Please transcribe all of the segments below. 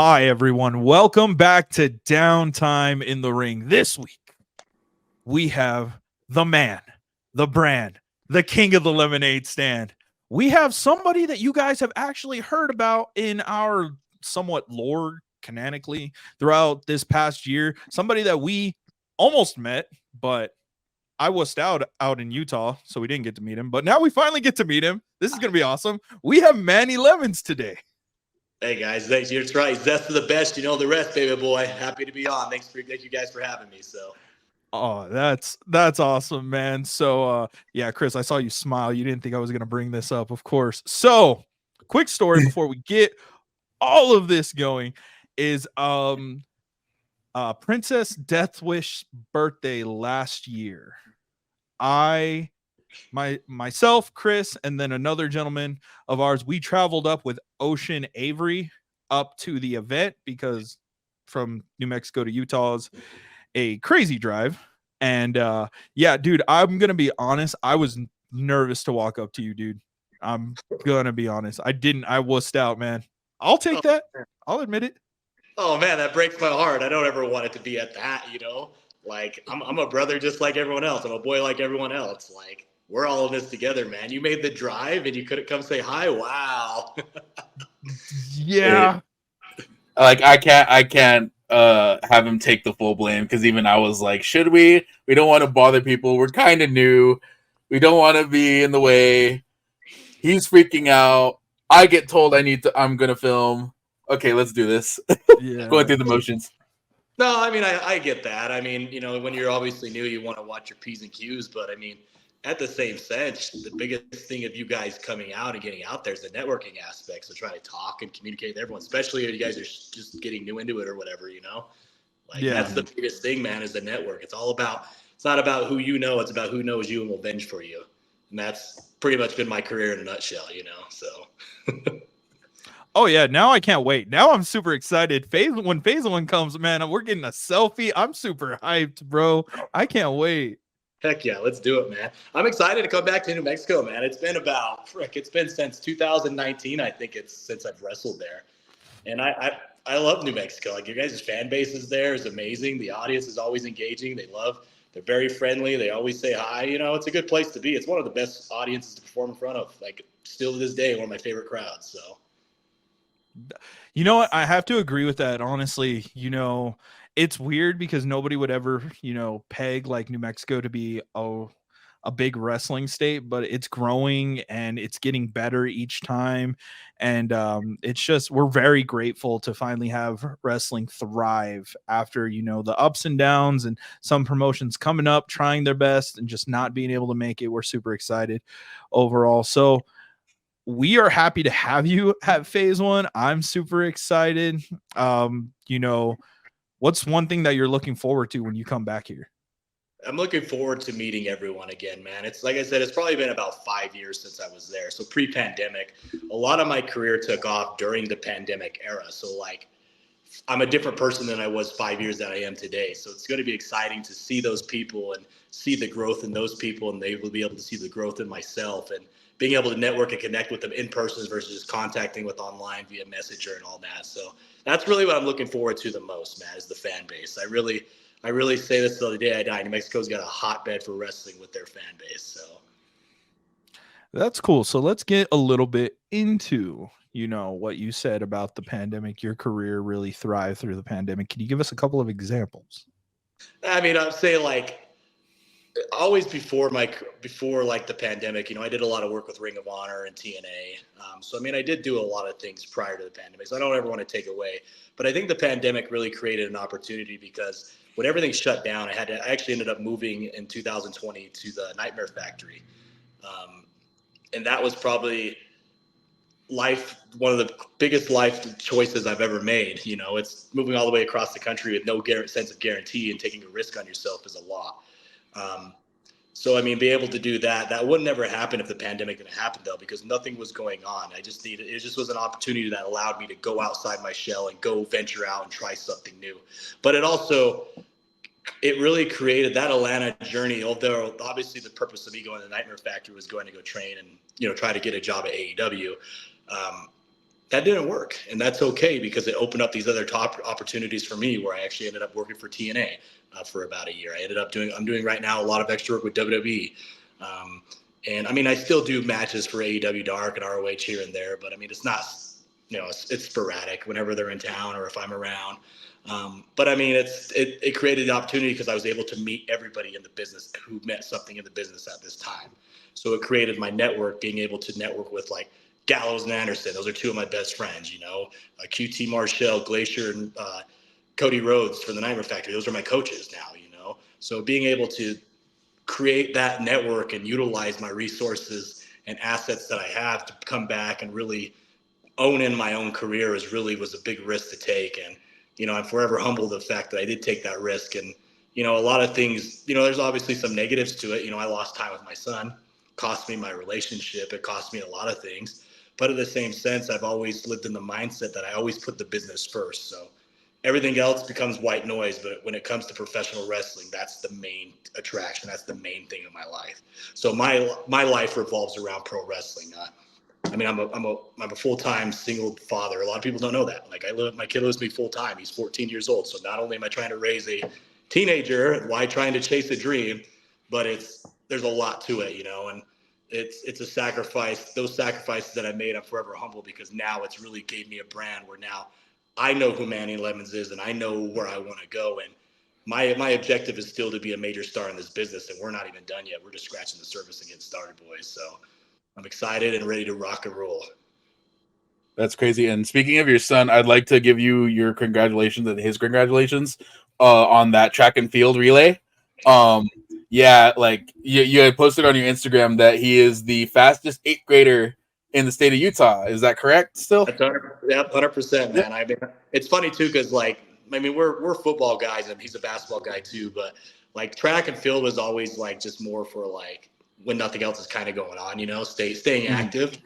Hi, everyone. Welcome back to Downtime in the Ring. This week, we have the man, the brand, the king of the lemonade stand. We have somebody that you guys have actually heard about in our somewhat lore canonically throughout this past year. Somebody that we almost met, but I was out in Utah, so we didn't get to meet him. But now we finally get to meet him. This is going to be awesome. We have Manny Lemons today. Hey guys, thanks. You're right. Best of the best. You know the rest, baby boy. Happy to be on. Thank you guys for having me. Oh, that's awesome, man. So yeah, Chris, I saw you smile. You didn't think I was gonna bring this up, of course. So quick story before we get all of this going is Princess Deathwish's birthday last year. Myself, Chris, and then another gentleman of ours, we traveled up with Ocean Avery up to the event because from New Mexico to Utah is a crazy drive. And yeah, dude, I'm gonna be honest. I was nervous to walk up to you, dude. I'm gonna be honest. I wussed out, man. I'll take that. I'll admit it. oh man, that breaks my heart. I don't ever want it to be at that. Like I'm a brother just like everyone else. I'm a boy like everyone else. Like we're all in this together, man. You made the drive and you couldn't come say hi. Wow. Yeah. Like I can't have him take the full blame because even I was like, should we? We don't want to bother people. We're kind of new. We don't want to be in the way. He's freaking out. I get told I'm gonna film. Okay, let's do this. Yeah. Going through the motions. No, I mean I get that. I mean, when you're obviously new, you want to watch your P's and Q's, but I mean, at the same sense, the biggest thing of you guys coming out and getting out there is the networking aspect. So trying to talk and communicate with everyone, especially if you guys are just getting new into it or whatever. Like Yeah. that's the biggest thing, man, is the network. It's not about who you know, it's about who knows you and will venge for you. And that's pretty much been my career in a nutshell. So Oh yeah, now I can't wait. Now I'm super excited. When phase one comes, man, we're getting a selfie. I'm super hyped, bro. I can't wait. heck yeah, let's do it, man. I'm excited to come back to New Mexico, man. It's been since 2019, I think it's since I've wrestled there. And I love New Mexico. Like your guys' fan base is there is amazing. The audience is always engaging. They're very friendly. They always say hi. It's a good place to be. It's one of the best audiences to perform in front of. Like still to this day, one of my favorite crowds. So You know what? I have to agree with that. Honestly, it's weird because nobody would ever, peg like New Mexico to be a big wrestling state, but it's growing and it's getting better each time. And it's just, we're very grateful to finally have wrestling thrive after, the ups and downs and some promotions coming up, trying their best and just not being able to make it. We're super excited overall. So, we are happy to have you at phase one. I'm super excited. What's one thing that you're looking forward to when you come back here? I'm looking forward to meeting everyone again, man. It's like I said, it's probably been about 5 years since I was there. So pre-pandemic, a lot of my career took off during the pandemic era. So like I'm a different person than I was 5 years that I am today. So it's going to be exciting to see those people and see the growth in those people, and they will be able to see the growth in myself and being able to network and connect with them in person versus just contacting with online via messenger and all that. So that's really what I'm looking forward to the most, Matt, is the fan base. I really say this till the day I die. New Mexico's got a hotbed for wrestling with their fan base. So That's cool. So let's get a little bit into, what you said about the pandemic. Your career really thrived through the pandemic. Can you give us a couple of examples? I mean, I'd say like always before like the pandemic, I did a lot of work with Ring of Honor and TNA. So I mean, I did do a lot of things prior to the pandemic. So I don't ever want to take away, but I think the pandemic really created an opportunity because when everything shut down, I actually ended up moving in 2020 to the Nightmare Factory, and that was probably one of the biggest life choices I've ever made. It's moving all the way across the country with no sense of guarantee and taking a risk on yourself is a lot. So, I mean, be able to do that would never happen if the pandemic didn't happen, though, because nothing was going on. It just was an opportunity that allowed me to go outside my shell and go venture out and try something new. But it really created that Atlanta journey, although obviously the purpose of me going to the Nightmare Factory was going to go train and, try to get a job at AEW. that didn't work, and that's okay because it opened up these other top opportunities for me, where I actually ended up working for TNA for about a year. I'm doing right now a lot of extra work with WWE. And I mean, I still do matches for AEW Dark and ROH here and there, but I mean, it's not, it's sporadic whenever they're in town or if I'm around. But I mean, it created the opportunity because I was able to meet everybody in the business who meant something in the business at this time. So it created my network, being able to network with like Gallows and Anderson. Those are two of my best friends, QT Marshall, Glacier, and Cody Rhodes for the Nightmare Factory. Those are my coaches now, So being able to create that network and utilize my resources and assets that I have to come back and really own in my own career was a big risk to take. And, I'm forever humbled the fact that I did take that risk. And, a lot of things, there's obviously some negatives to it. I lost time with my son, cost me my relationship. It cost me a lot of things. But in the same sense, I've always lived in the mindset that I always put the business first. So everything else becomes white noise. But when it comes to professional wrestling, that's the main attraction. That's the main thing in my life. So my life revolves around pro wrestling. I mean, I'm a full-time single father. A lot of people don't know that. Like my kid lives with me full-time. He's 14 years old. So not only am I trying to raise a teenager while trying to chase a dream, but there's a lot to it, and it's a sacrifice. Those sacrifices that I made, I'm forever humble because now it's really gave me a brand where now I know who Manny Lemons is and I know where I want to go. And my objective is still to be a major star in this business, and we're not even done yet. We're just scratching the surface and getting started, boys. So I'm excited and ready to rock and roll. That's crazy. And speaking of your son, I'd like to give you your congratulations and his congratulations on that track and field relay. Yeah, like you had posted on your Instagram that he is the fastest 8th grader in the state of Utah. Is that correct still? 100%, man. I mean, it's funny too, because we're football guys and he's a basketball guy too, but like track and field was always like just more for like when nothing else is kind of going on, staying active.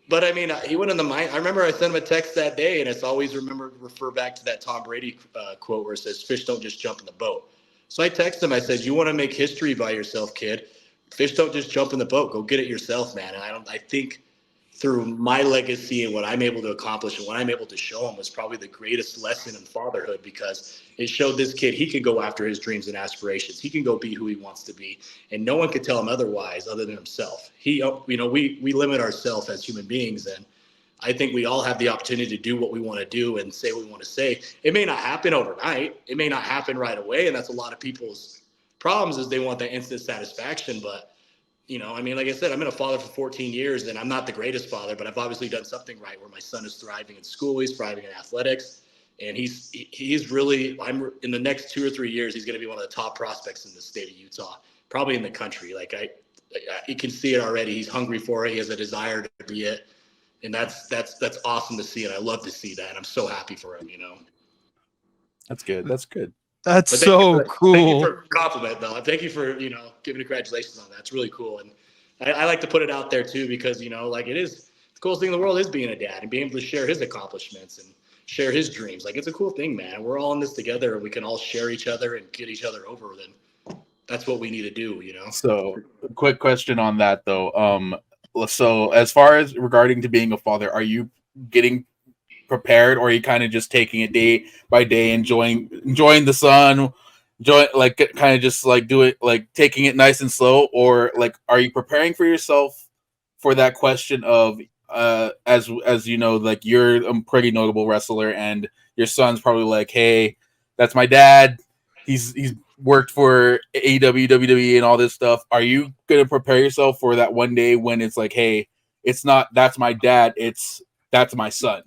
But I mean, he went in the mind. I remember I sent him a text that day, and it's always refer back to that Tom Brady quote where it says, "Fish don't just jump in the boat." So I texted him. I said, "You want to make history by yourself, kid? Fish don't just jump in the boat. Go get it yourself, man." And I think through my legacy and what I'm able to accomplish and what I'm able to show him was probably the greatest lesson in fatherhood, because it showed this kid he can go after his dreams and aspirations. He can go be who he wants to be, and no one could tell him otherwise other than himself. We limit ourselves as human beings, and I think we all have the opportunity to do what we want to do and say what we want to say. It may not happen overnight. It may not happen right away, and that's a lot of people's problems is they want that instant satisfaction. But like I said, I've been a father for 14 years, and I'm not the greatest father, but I've obviously done something right where my son is thriving in school. He's thriving in athletics, and he's really, in the next 2 or 3 years, he's going to be one of the top prospects in the state of Utah, probably in the country. Like you can see it already. He's hungry for it. He has a desire to be it. And that's awesome to see. And I love to see that. And I'm so happy for him, That's good. That's good. That's so cool. Thank you for compliment, though. Thank you for, giving congratulations on that. It's really cool. And I like to put it out there too, because, like it is the coolest thing in the world is being a dad and being able to share his accomplishments and share his dreams. Like it's a cool thing, man. We're all in this together and we can all share each other and get each other over. Then that's what we need to do, So quick question on that though. So as far as regarding to being a father, are you getting prepared, or are you kind of just taking it day by day, enjoying the sun, kind of just like do it, like taking it nice and slow, or like are you preparing for yourself for that question of as like you're a pretty notable wrestler and your son's probably like, hey, that's my dad, he's worked for AEW, WWE, and all this stuff. Are you gonna prepare yourself for that one day when it's like, hey, it's not that's my dad, that's my son?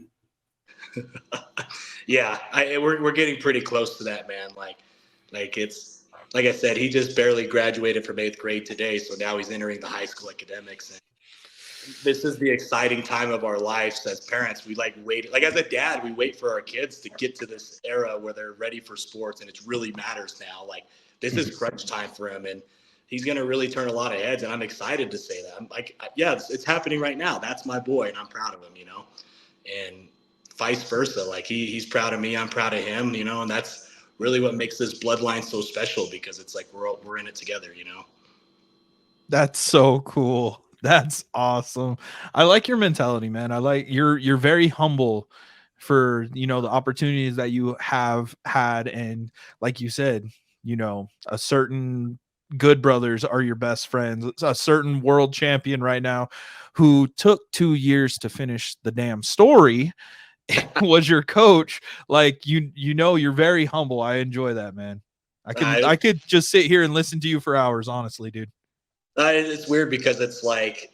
Yeah, we're getting pretty close to that, man. Like it's like I said, he just barely graduated from 8th grade today, so now he's entering the high school academics. And this is the exciting time of our lives as parents. We wait, like as a dad, we wait for our kids to get to this era where they're ready for sports, and it really matters now. Like this is crunch time for him, and he's going to really turn a lot of heads, and I'm excited to say that. I'm like, yeah, it's happening right now. That's my boy, and I'm proud of him, and vice versa. Like he's proud of me, I'm proud of him, and that's really what makes this bloodline so special, because it's like we're in it together, That's so cool. That's awesome. I like your mentality, man. I like you're very humble for, you know, the opportunities that you have had, and like you said, you know, a certain good brothers are your best friends. It's a certain world champion right now who took 2 years to finish the damn story was your coach. Like you know, you're very humble. I enjoy that, man. I could just sit here and listen to you for hours, honestly, dude. It's weird because it's like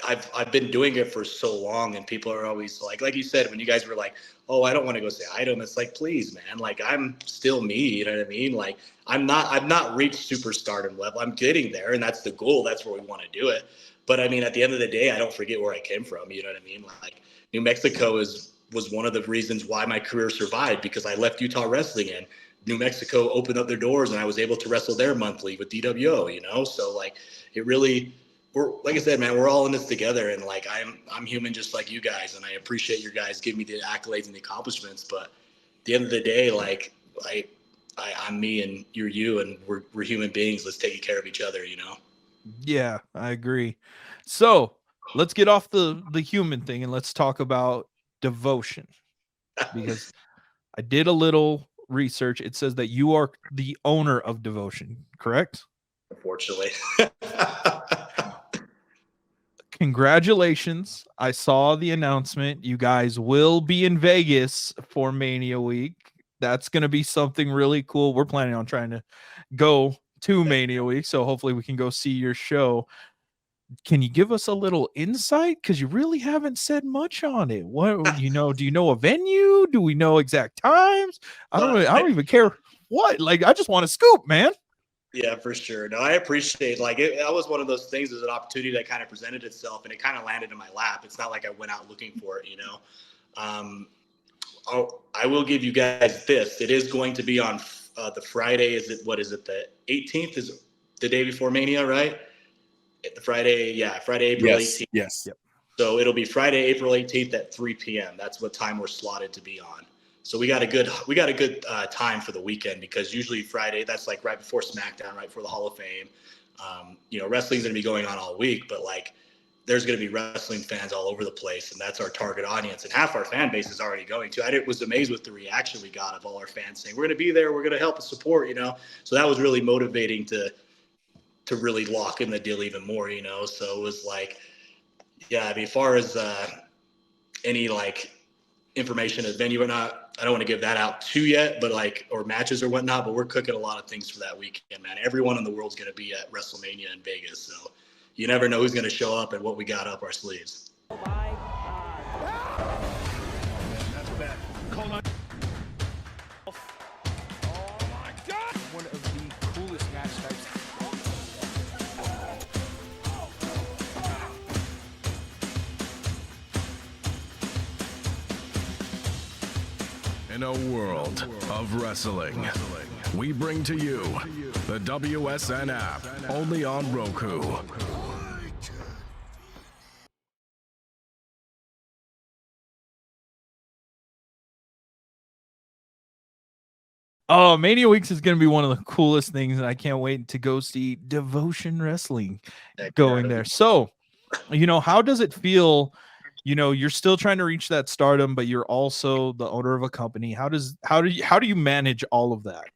I've been doing it for so long, and people are always like you said, when you guys were like, "Oh, I don't want to go say hi to him," it's like, please, man, like I'm still me. You know what I mean? Like I've not reached superstardom level. I'm getting there, and that's the goal. That's where we want to do it. But I mean, at the end of the day, I don't forget where I came from. You know what I mean? Like New Mexico was one of the reasons why my career survived, because I left Utah wrestling and New Mexico opened up their doors, and I was able to wrestle there monthly with DWO. You know, so like it really. We're, like I said, man, we're all in this together, and like I'm human just like you guys, and I appreciate your guys giving me the accolades and the accomplishments. But at the end of the day, like I'm me and you're you, and we're human beings. Let's take care of each other, you know. Yeah, I agree. So let's get off the human thing and let's talk about devotion, because I did a little research. It says that you are the owner of Devotion, correct? Unfortunately. Congratulations. I saw the announcement. You guys will be in Vegas for Mania Week. That's going to be something really cool. We're planning on trying to go to Mania Week, so hopefully we can go see your show. Can you give us a little insight? Because you really haven't said much on it. What, you know, do you know a venue? Do we know exact times? I don't even care what. Like, I just want to scoop, man. Yeah, for sure. No, I appreciate like that was one of those things, as an opportunity that kind of presented itself, and it kind of landed in my lap. It's not like I went out looking for it, you know. Um, I will give you guys this. It is going to be on the Friday. What is it? The 18th is the day before Mania, right? The Friday, yeah, Friday, April 18th. Yes. Yep. So it'll be Friday, April 18th at 3 p.m. That's what time we're slotted to be on. So we got a good time for the weekend, because usually Friday, that's like right before SmackDown, right before the Hall of Fame. You know, wrestling's going to be going on all week, but like there's going to be wrestling fans all over the place, and that's our target audience. And half our fan base is already going to. I was amazed with the reaction we got of all our fans saying, we're going to be there, we're going to help and support, you know. So that was really motivating to really lock in the deal even more, you know. So it was like, yeah, I mean, as far as any like information at venue or not, I don't want to give that out too yet, but like, or matches or whatnot, but we're cooking a lot of things for that weekend, man. Everyone in the world's going to be at WrestleMania in Vegas. So you never know who's going to show up and what we got up our sleeves. Oh my God. That's bad. Call on. Oh my God! One of the coolest match types. In a world of wrestling, we bring to you the WSN app, only on Roku. Oh, Mania Weeks is going to be one of the coolest things, and I can't wait to go see Devotion Wrestling going there. So, you know, how does it feel? You know, you're still trying to reach that stardom, but you're also the owner of a company. How do you manage all of that?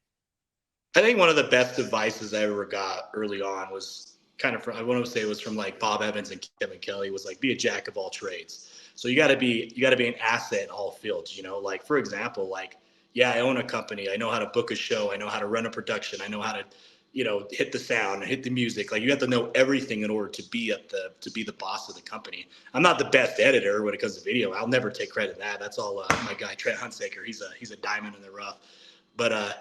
I think one of the best advices I ever got early on was kind of from, I want to say it was from like Bob Evans and Kevin Kelly, was like, be a jack of all trades. So you got to be an asset in all fields, you know. Like, for example, like, yeah, I own a company. I know how to book a show. I know how to run a production. I know how to, you know, hit the sound, hit the music. Like, you have to know everything in order to be the boss of the company. I'm not the best editor when it comes to video. I'll never take credit in that. That's all my guy Trent Hunsaker. He's a diamond in the rough. But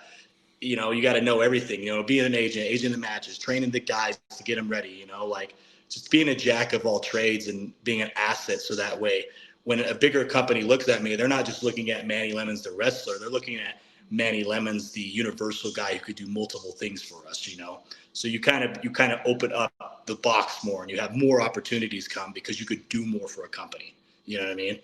you know, you got to know everything, you know, being an agent the matches, training the guys to get them ready, you know, like just being a jack of all trades and being an asset. So that way, when a bigger company looks at me, they're not just looking at Manny Lemons, the wrestler, they're looking at Manny Lemons, the universal guy who could do multiple things for us, you know? So you kind of open up the box more, and you have more opportunities come because you could do more for a company. You know what I mean?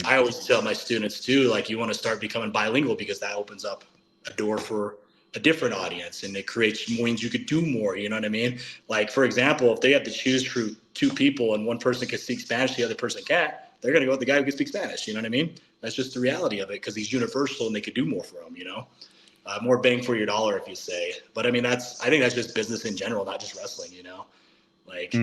I always tell my students too, like, you want to start becoming bilingual, because that opens up a door for a different audience, and it creates means you could do more. You know what I mean? Like, for example, if they have to choose through two people and one person can speak Spanish, the other person can't, they're going to go with the guy who can speak Spanish. You know what I mean? That's just the reality of it, because he's universal and they could do more for him, you know? More bang for your dollar, if you say. But I mean, I think that's just business in general, not just wrestling, you know? Like,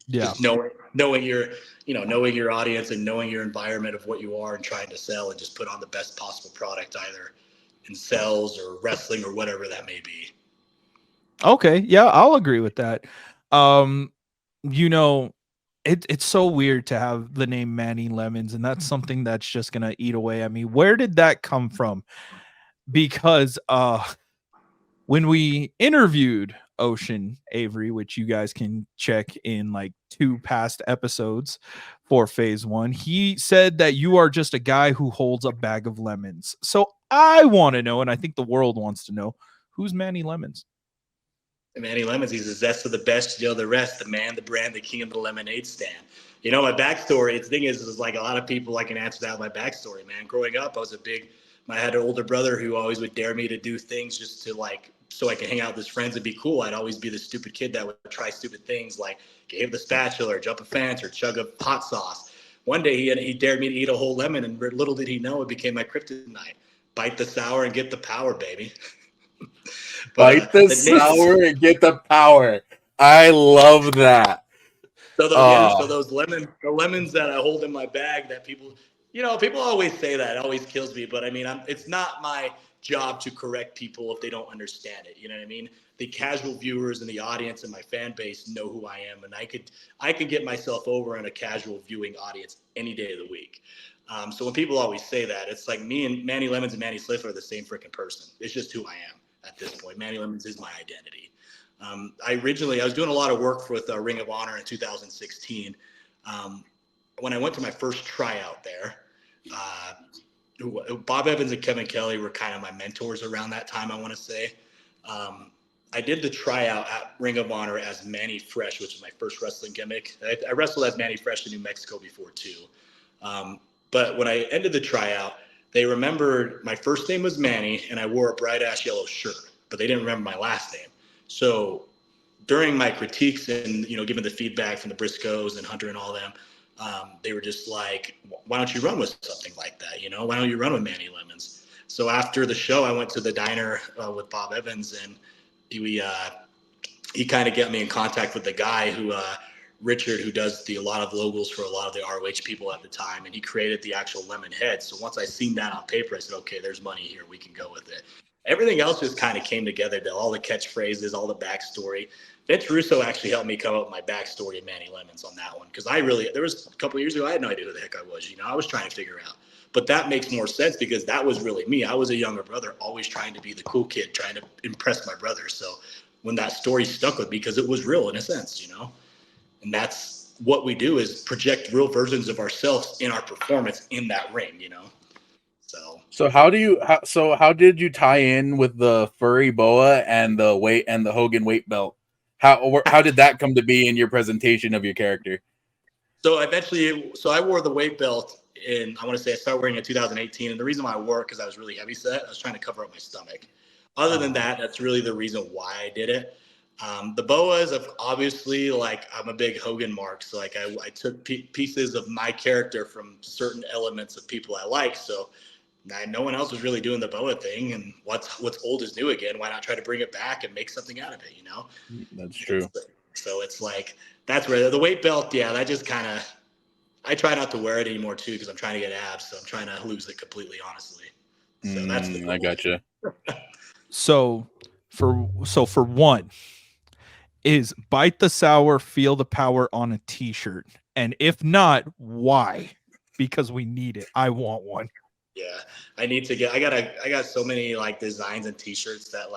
just knowing your, knowing your audience and knowing your environment of what you are and trying to sell, and just put on the best possible product, either in sales or wrestling or whatever that may be. Okay, yeah, I'll agree with that. You know, it's so weird to have the name Manny Lemons, and that's something that's just gonna eat away at me. Where did that come from? Because when we interviewed Ocean Avery, which you guys can check in like 2 past episodes for phase 1, he said that you are just a guy who holds a bag of lemons. So I want to know, and I think the world wants to know, who's Manny Lemons? Manny Lemons, he's the zest of the best, you know, the rest, the man, the brand, the king of the lemonade stand. You know, my backstory, the thing is like a lot of people, I can answer that with my backstory, man. Growing up, I had an older brother who always would dare me to do things just to like, so I could hang out with his friends and be cool. I'd always be the stupid kid that would try stupid things like give the spatula or jump a fence or chug a hot sauce. One day he dared me to eat a whole lemon, and little did he know it became my kryptonite. Bite the sour and get the power, baby. Bite the sour and get the power. I love that. So those lemons, the lemons that I hold in my bag, that people always say that, it always kills me. But I mean, it's not my job to correct people if they don't understand it. You know what I mean? The casual viewers and the audience and my fan base know who I am, and I could get myself over on a casual viewing audience any day of the week. So when people always say that, it's like me and Manny Lemons and Manny Sliff are the same freaking person. It's just who I am at this point. Manny Lemons is my identity. I was doing a lot of work with Ring of Honor in 2016. When I went to my first tryout there, Bob Evans and Kevin Kelly were kind of my mentors around that time, I want to say. I did the tryout at Ring of Honor as Manny Fresh, which is my first wrestling gimmick. I wrestled as Manny Fresh in New Mexico before too. But when I ended the tryout, they remembered my first name was Manny and I wore a bright ash yellow shirt, but they didn't remember my last name. So during my critiques and, giving the feedback from the Briscoes and Hunter and all them, they were just like, why don't you run with something like that? Why don't you run with Manny Lemons? So after the show, I went to the diner with Bob Evans, and he kind of got me in contact with the guy Richard, who does a lot of logos for a lot of the ROH people at the time, and he created the actual lemon head. So once I seen that on paper, I said, okay, there's money here. We can go with it. Everything else just kind of came together, all the catchphrases, all the backstory. Vince Russo actually helped me come up with my backstory of Manny Lemons on that one, because there was a couple of years ago, I had no idea who the heck I was. I was trying to figure out. But that makes more sense because that was really me. I was a younger brother, always trying to be the cool kid, trying to impress my brother. So when that story stuck with me, because it was real in a sense, and that's what we do, is project real versions of ourselves in our performance in that ring, So how did you tie in with the furry boa and the Hogan weight belt? How did that come to be in your presentation of your character? So I wore the weight belt I want to say I started wearing it in 2018. And the reason why I wore it, because I was really heavy set. I was trying to cover up my stomach. Other than that, that's really the reason why I did it. The boas, obviously, I'm a big Hogan mark. So I took pieces of my character from certain elements of people I like. So no one else was really doing the boa thing. And what's old is new again. Why not try to bring it back and make something out of it, That's true. So it's like, that's where the weight belt, yeah, that just kind of, I try not to wear it anymore too, because I'm trying to get abs. So I'm trying to lose it completely, honestly. So that's the goal. I gotcha. So for one, is Bite the Sour, Feel the Power on a t-shirt? And if not, why? Because we need it. I want one. Yeah, I need to get, I got so many designs and t-shirts that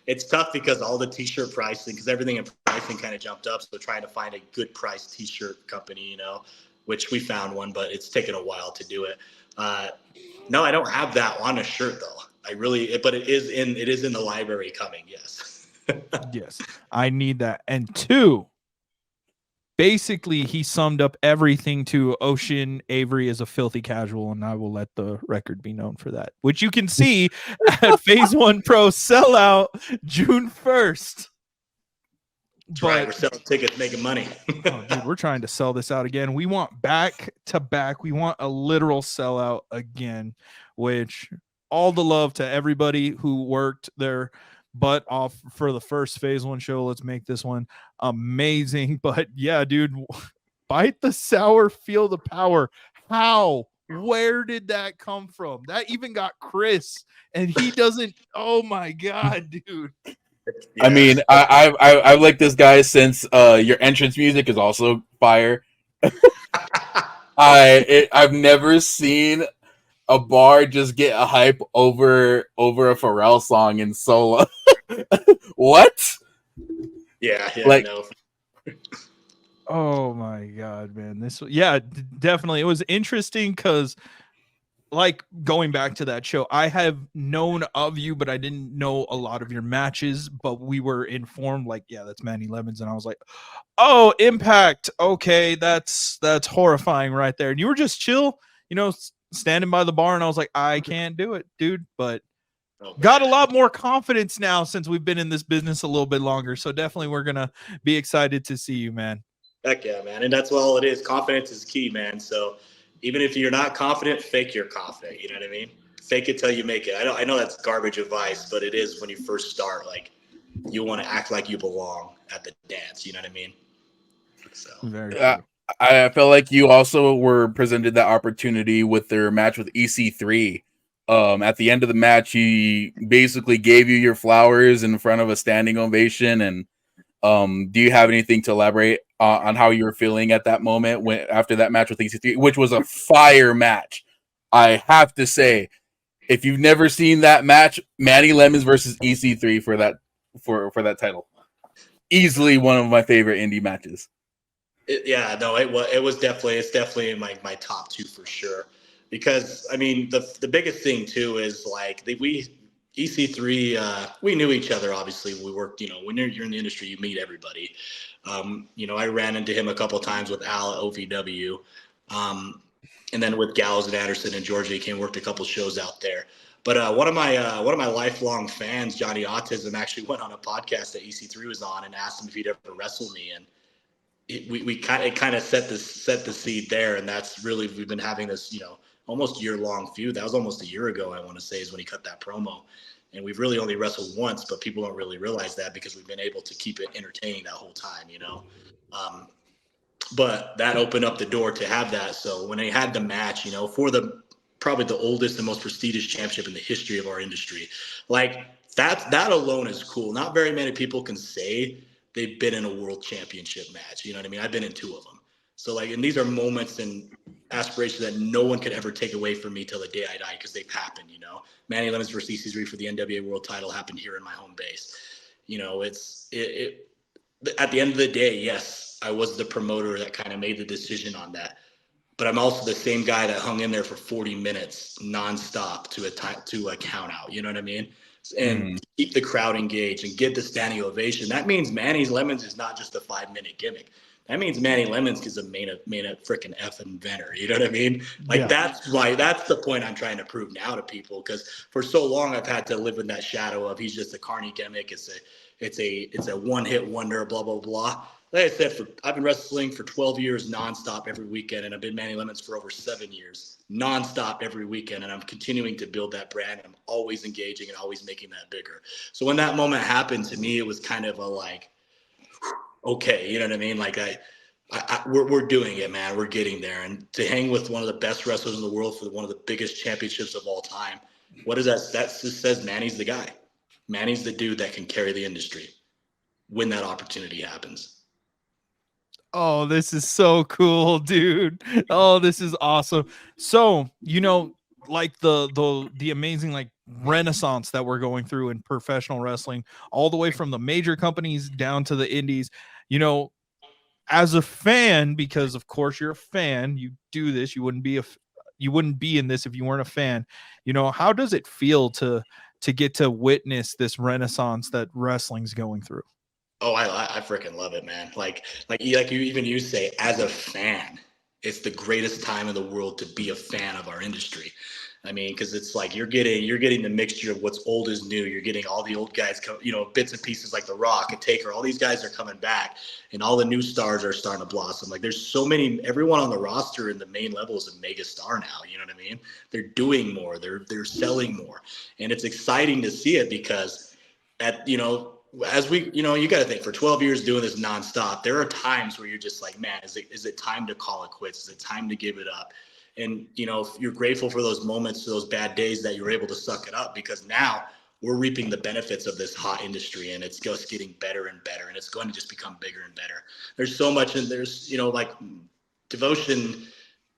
it's tough because all the t-shirt pricing, because everything in pricing kind of jumped up. So trying to find a good price t-shirt company, which we found one, but it's taken a while to do it. No, I don't have that on a shirt though. But it is in the library coming. Yes. Yes, I need that. And two, basically he summed up everything to Ocean Avery is a filthy casual, and I will let the record be known for that, which you can see at Phase 1 Pro Sellout June 1st. That's right. We're selling tickets, making money. Oh, dude, we're trying to sell this out again. We want back to back. We want a literal sellout again, which all the love to everybody who worked their butt off for the first Phase 1 show. Let's make this one amazing. But yeah, dude, bite the sour, feel the power. How? Where did that come from? That even got Chris, and he doesn't. Oh my God, dude. Yeah. I mean, I've liked this guy since your entrance music is also fire. I've never seen a bar just get a hype over a Pharrell song in solo. What? Yeah, like, no. Oh my God, man. Definitely. It was interesting because, like, going back to that show, I have known of you, but I didn't know a lot of your matches, but we were informed, like, yeah, that's Manny Lemons. And I was like, oh, Impact. Okay, that's horrifying right there. And you were just chill, standing by the bar, and I was like, I can't do it, dude. But got a lot more confidence now since we've been in this business a little bit longer. So definitely we're going to be excited to see you, man. Heck yeah, man. And that's all it is. Confidence is key, man. So even if you're not confident, fake you're confident. You know what I mean? Fake it till you make it. I know that's garbage advice, but it is when you first start. Like, you want to act like you belong at the dance. You know what I mean? So very true. I feel like you also were presented that opportunity with their match with EC3. At the end of the match, he basically gave you your flowers in front of a standing ovation. And do you have anything to elaborate on how you were feeling at that moment after that match with EC3, which was a fire match? I have to say, if you've never seen that match, Manny Lemons versus EC3 for that title, easily one of my favorite indie matches. It's definitely in my top two for sure. Because I mean, the biggest thing too is like EC3, we knew each other. Obviously, we worked. When you're in the industry, you meet everybody. I ran into him a couple times with Al at OVW, and then with Gallows and Anderson and Georgia. He came and worked a couple shows out there. But one of my lifelong fans, Johnny Autism, actually went on a podcast that EC3 was on and asked him if he'd ever wrestle me, and it kind of set the seed there. And that's really, we've been having this almost year-long feud. That was almost a year ago, I want to say, is when he cut that promo. And we've really only wrestled once, but people don't really realize that because we've been able to keep it entertaining that whole time, But that opened up the door to have that. So when they had the match, for probably the oldest and most prestigious championship in the history of our industry, like that alone is cool. Not very many people can say they've been in a world championship match. You know what I mean? I've been in two of them. So and these are moments and aspirations that no one could ever take away from me till the day I die, because they've happened. Manny Lemons versus EC3 for the NWA World Title happened here in my home base. At the end of the day, yes, I was the promoter that kind of made the decision on that, but I'm also the same guy that hung in there for 40 minutes nonstop to a count out. You know what I mean? And keep the crowd engaged and get the standing ovation. That means Manny Lemons is not just a 5-minute gimmick. That means Manny Lemons is a main freaking effing inventor. You know what I mean? That's the point I'm trying to prove now to people, because for so long I've had to live in that shadow of he's just a carny gimmick. It's a one-hit wonder, blah, blah, blah. Like I said, I've been wrestling for 12 years nonstop every weekend, and I've been Manny Lemons for over 7 years nonstop every weekend, and I'm continuing to build that brand. I'm always engaging and always making that bigger. So when that moment happened to me, it was kind of a like, okay, you know what I mean? Like we're doing it, man. We're getting there. And to hang with one of the best wrestlers in the world for one of the biggest championships of all time, what is that? That just says Manny's the guy. Manny's the dude that can carry the industry when that opportunity happens. Oh, this is so cool, dude. Oh, this is awesome. So, like the amazing like renaissance that we're going through in professional wrestling, all the way from the major companies down to the indies, as a fan, because of course you're a fan, you do this, you wouldn't be in this if you weren't a fan. How does it feel to get to witness this renaissance that wrestling's going through? Oh, I freaking love it, man. Like you say, as a fan, it's the greatest time in the world to be a fan of our industry. I mean, because it's like you're getting the mixture of what's old is new. You're getting all the old guys, bits and pieces like The Rock and Taker. All these guys are coming back, and all the new stars are starting to blossom. Like there's so many. Everyone on the roster in the main level is a mega star now. You know what I mean? They're doing more. They're selling more, and it's exciting to see it because as we, you got to think for 12 years doing this nonstop, there are times where you're just like, man, is it time to call it quits? Is it time to give it up? And, you're grateful for those moments, those bad days that you're able to suck it up because now we're reaping the benefits of this hot industry and it's just getting better and better. And it's going to just become bigger and better. There's so much, and there's, like Devotion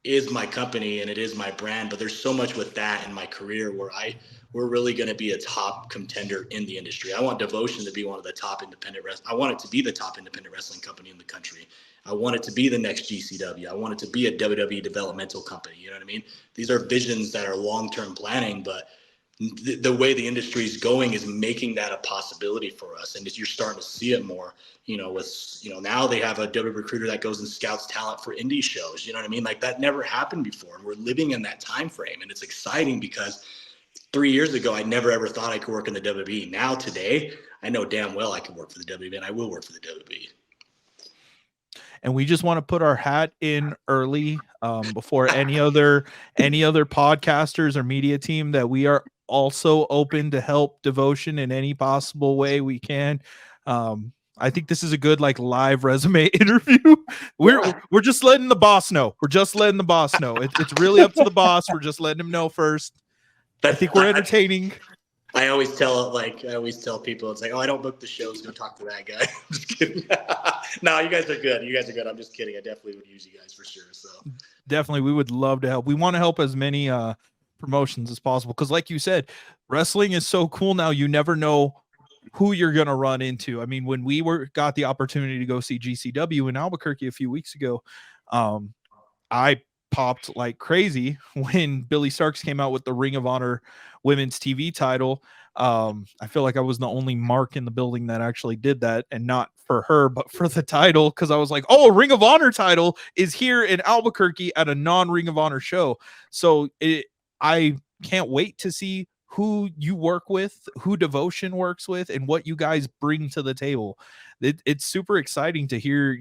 is my company and it is my brand, but there's so much with that in my career where we're really going to be a top contender in the industry. I want Devotion to be one of the top I want it to be the top independent wrestling company in the country. I want it to be the next GCW. I want it to be a WWE developmental company. You know what I mean? These are visions that are long-term planning, but the way the industry is going is making that a possibility for us. And you're starting to see it more, now they have a WWE recruiter that goes and scouts talent for indie shows. You know what I mean? Like that never happened before. And we're living in that time frame. And it's exciting because 3 years ago, I never ever thought I could work in the WWE. Now today, I know damn well I can work for the WWE and I will work for the WWE. And we just want to put our hat in early before any other podcasters or media team that we are also open to help Devotion in any possible way we can. I think this is a good live resume interview. We're just letting the boss know. We're just letting the boss know. It's really up to the boss. We're just letting him know first. I think we're entertaining. I always tell people, it's like, oh, I don't book the shows. Go talk to that guy. I'm just kidding. No, you guys are good. I'm just kidding. I definitely would use you guys for sure. So definitely, we would love to help. We want to help as many promotions as possible because, like you said, wrestling is so cool now. You never know who you're gonna run into. I mean, when we got the opportunity to go see GCW in Albuquerque a few weeks ago, I popped like crazy when Billy Starks came out with the Ring of Honor Women's TV title. I feel like I was the only mark in the building that actually did that, and not for her, but for the title, because I was like, oh, Ring of Honor title is here in Albuquerque at a non-Ring of Honor show. So I can't wait to see who you work with, who Devotion works with, and what you guys bring to the table. It's super exciting to hear,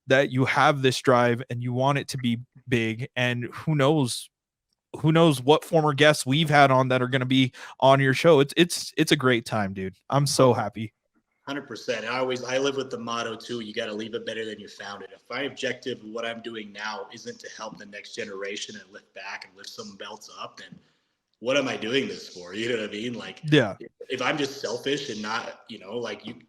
that you have this drive and you want it to be big, and who knows what former guests we've had on that are going to be on your show. It's a great time, dude. I'm so happy. 100%. I live with the motto too. You got to leave it better than you found it. If my objective of what I'm doing now isn't to help the next generation and lift back and lift some belts up, then what am I doing this for? You know what I mean? Like, yeah, if I'm just selfish and not,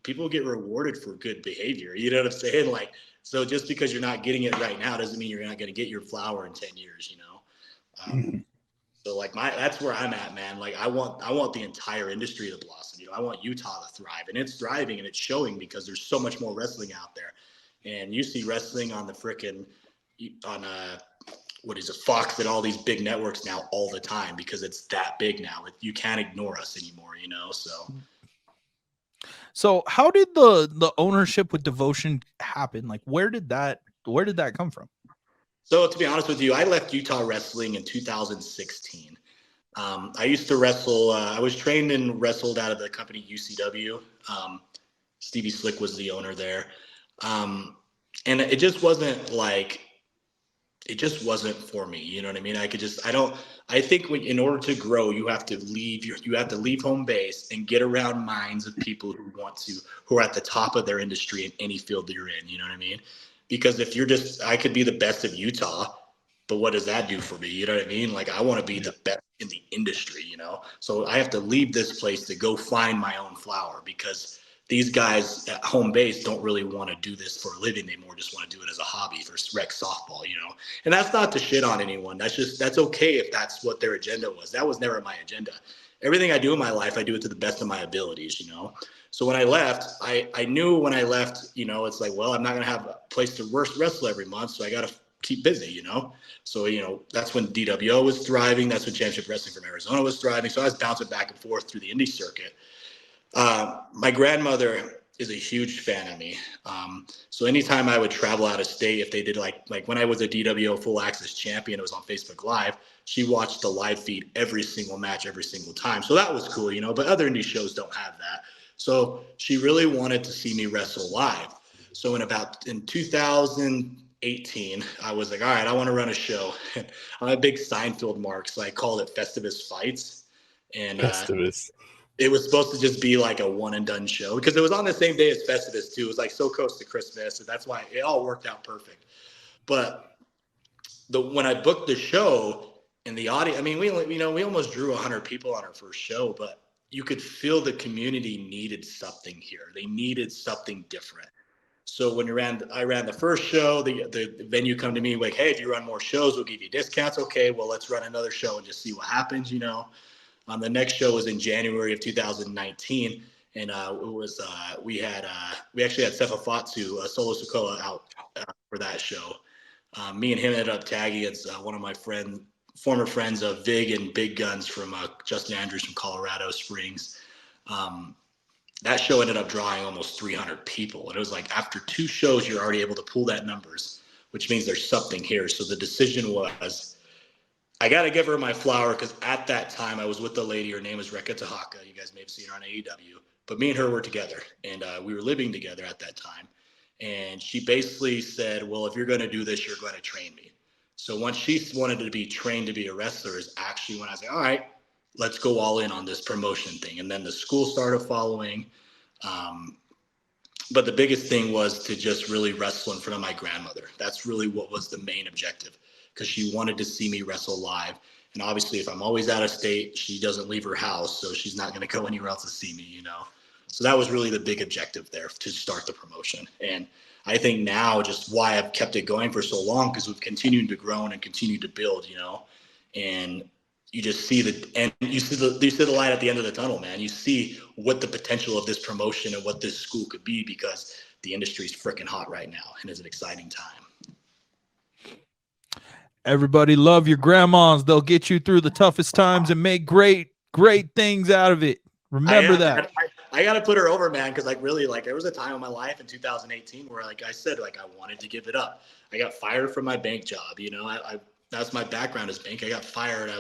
people get rewarded for good behavior. You know what I'm saying? Like, so just because you're not getting it right now doesn't mean you're not going to get your flower in 10 years, So that's where I'm at, man. Like I want the entire industry to blossom. I want Utah to thrive, and it's thriving and it's showing because there's so much more wrestling out there. And you see wrestling on the what is it, Fox and all these big networks now all the time because it's that big now. You can't ignore us anymore, So how did the ownership with Devotion happen? Like, where did that come from? So to be honest with you, I left Utah wrestling in 2016. I used to wrestle. I was trained and wrestled out of the company UCW. Stevie Slick was the owner there. And it just wasn't for me. You know what I mean? I think in order to grow, you have to leave home base and get around minds of people who are at the top of their industry in any field that you're in. You know what I mean? Because if I could be the best of Utah, but what does that do for me? You know what I mean? Like, I want to be the best in the industry, So I have to leave this place to go find my own flower because these guys at home base don't really want to do this for a living. They more just want to do it as a hobby for rec softball, And that's not to shit on anyone. That's okay if that's what their agenda was. That was never my agenda. Everything I do in my life, I do it to the best of my abilities, So when I left, I knew when I left, it's like, well, I'm not going to have a place to wrestle every month. So I got to keep busy, So, that's when DWO was thriving. That's when Championship Wrestling from Arizona was thriving. So I was bouncing back and forth through the indie circuit. My grandmother is a huge fan of me. So anytime I would travel out of state, if they did like when I was a DWO Full Access champion, it was on Facebook Live. She watched the live feed every single match, every single time. So that was cool, you know. But other indie shows don't have that. So she really wanted to see me wrestle live. So in 2018, I was like, all right, I want to run a show. I'm a big Seinfeld mark, so I called it Festivus Fights. And Festivus. it was supposed to just be like a one and done show because it was on the same day as Festivus too. It was like so close to Christmas, and that's why it all worked out perfect. But when I booked the show and the audience, I mean, we almost drew 100 people on our first show, but you could feel the community needed something here. They needed something different. So when I ran the first show, the venue come to me like, hey, if you run more shows, we'll give you discounts. Okay, well, let's run another show and just see what happens, you know. The next show was in January of 2019, and we actually had Sefa Fatsu, Solo Sokoa out for that show. Me and him ended up tagging against one of my former friends of Vig and Big Guns from Justin Andrews from Colorado Springs. That show ended up drawing almost 300 people, and it was like after 2 shows, you're already able to pull that numbers, which means there's something here. So the decision was, I got to give her my flower because at that time I was with the lady. Her name is Rekka Tahaka. You guys may have seen her on AEW. But me and her were together, and we were living together at that time. And she basically said, well, if you're going to do this, you're going to train me. So once she wanted to be trained to be a wrestler is actually when I said, all right, let's go all in on this promotion thing. And then the school started following. But the biggest thing was to just really wrestle in front of my grandmother. That's really what was the main objective, because she wanted to see me wrestle live. And obviously, if I'm always out of state, she doesn't leave her house, so she's not going to go anywhere else to see me, you know. So that was really the big objective there to start the promotion. And I think now just why I've kept it going for so long, because we've continued to grow and continue to build, you know. And you just see you see the light at the end of the tunnel, man. You see what the potential of this promotion and what this school could be, because the industry is freaking hot right now and it's an exciting time. Everybody love your grandmas. They'll get you through the toughest times and make great things out of it. Remember that. I got to put her over, man, because like really, like there was a time in my life in 2018 where, like I said, like I wanted to give it up. I got fired from my bank job. You know, that's my background is bank. I got fired.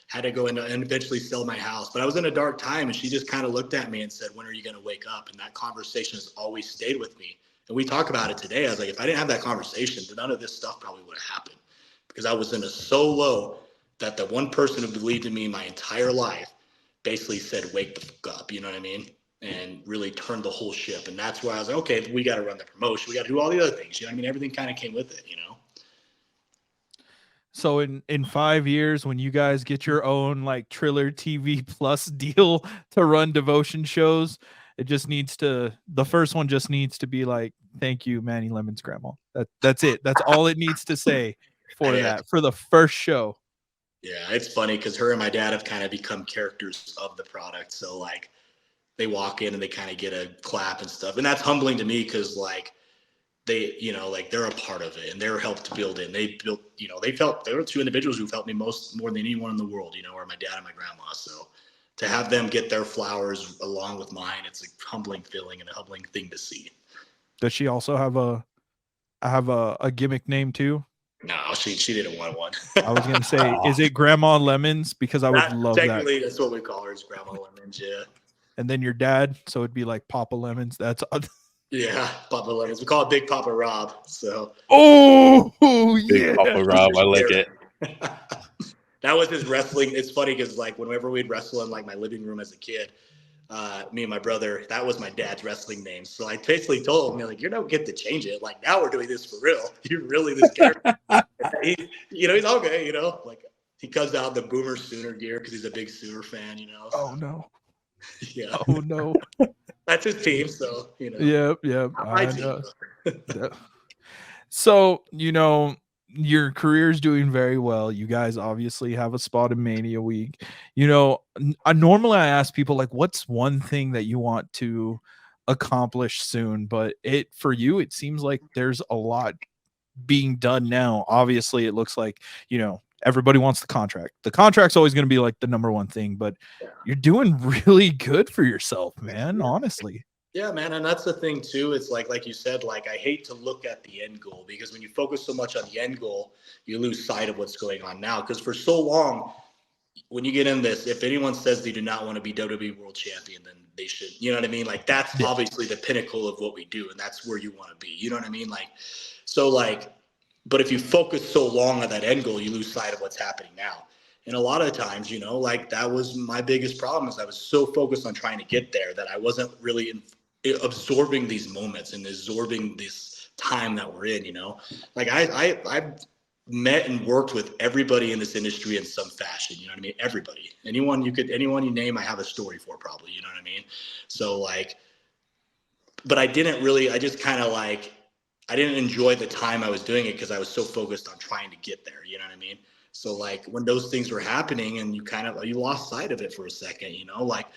Had to go into and eventually sell my house, but I was in a dark time, and she just kind of looked at me and said, when are you going to wake up? And that conversation has always stayed with me. And we talk about it today. I was like, if I didn't have that conversation, then none of this stuff probably would have happened, because I was in so low that the one person who believed in me my entire life basically said, wake the fuck up. You know what I mean? And really turned the whole ship. And that's where I was like, okay, we got to run the promotion. We got to do all the other things. You know what I mean? Everything kind of came with it, you know? So in 5 years, when you guys get your own like Triller TV Plus deal to run devotion shows, the first one just needs to be like, thank you, Manny Lemon's grandma. That's it. That's all it needs to say for the first show. Yeah, it's funny because her and my dad have kind of become characters of the product. So like they walk in and they kind of get a clap and stuff. And that's humbling to me because like they, you know, like they're a part of it and they're helped to build it. And they built, you know, they were 2 individuals who felt me more than anyone in the world, you know, are my dad and my grandma. So to have them get their flowers along with mine, it's a humbling feeling and a humbling thing to see. Does she also have a gimmick name too? No, she didn't want one. I was gonna say, is it Grandma Lemons? Because I would love that. Technically, that's what we call her, is Grandma Lemons, yeah. And then your dad, so it'd be like Papa Lemons. That's yeah, Papa Lemons. We call it Big Papa Rob. So Big Papa Rob, I like it. That was his wrestling. It's funny because like whenever we'd wrestle in like my living room as a kid, me and my brother, that was my dad's wrestling name. So I basically told him, like, you don't get to change it. Like now we're doing this for real. You're really this character. He's okay, you know, like he comes out in the Boomer Sooner gear because he's a big Sooner fan, you know. So. Oh no. Yeah. Oh no. That's his team, so you know. Yep. My team. So, you know, your career's doing very well. You guys obviously have a spot in Mania Week. You know, normally I ask people like, what's one thing that you want to accomplish soon? But for you, it seems like there's a lot being done now. Obviously, it looks like, you know, everybody wants the contract. The contract's always going to be like the number one thing, but you're doing really good for yourself, man. Honestly. Yeah, man, and that's the thing too. It's like you said, like I hate to look at the end goal because when you focus so much on the end goal, you lose sight of what's going on now. Because for so long, when you get in this, if anyone says they do not want to be WWE World Champion, then they should. You know what I mean? Like that's Yeah. obviously the pinnacle of what we do, and that's where you want to be. You know what I mean? Like, so like, but if you focus so long on that end goal, you lose sight of what's happening now. And a lot of times, you know, like that was my biggest problem is I was so focused on trying to get there that I wasn't really absorbing these moments and absorbing this time that we're in, you know, like I've met and worked with everybody in this industry in some fashion. You know what I mean? Everybody, anyone you name, I have a story for probably, you know what I mean? So like, but I just kind of like, I didn't enjoy the time I was doing it because I was so focused on trying to get there. You know what I mean? So like when those things were happening and you lost sight of it for a second, you know, like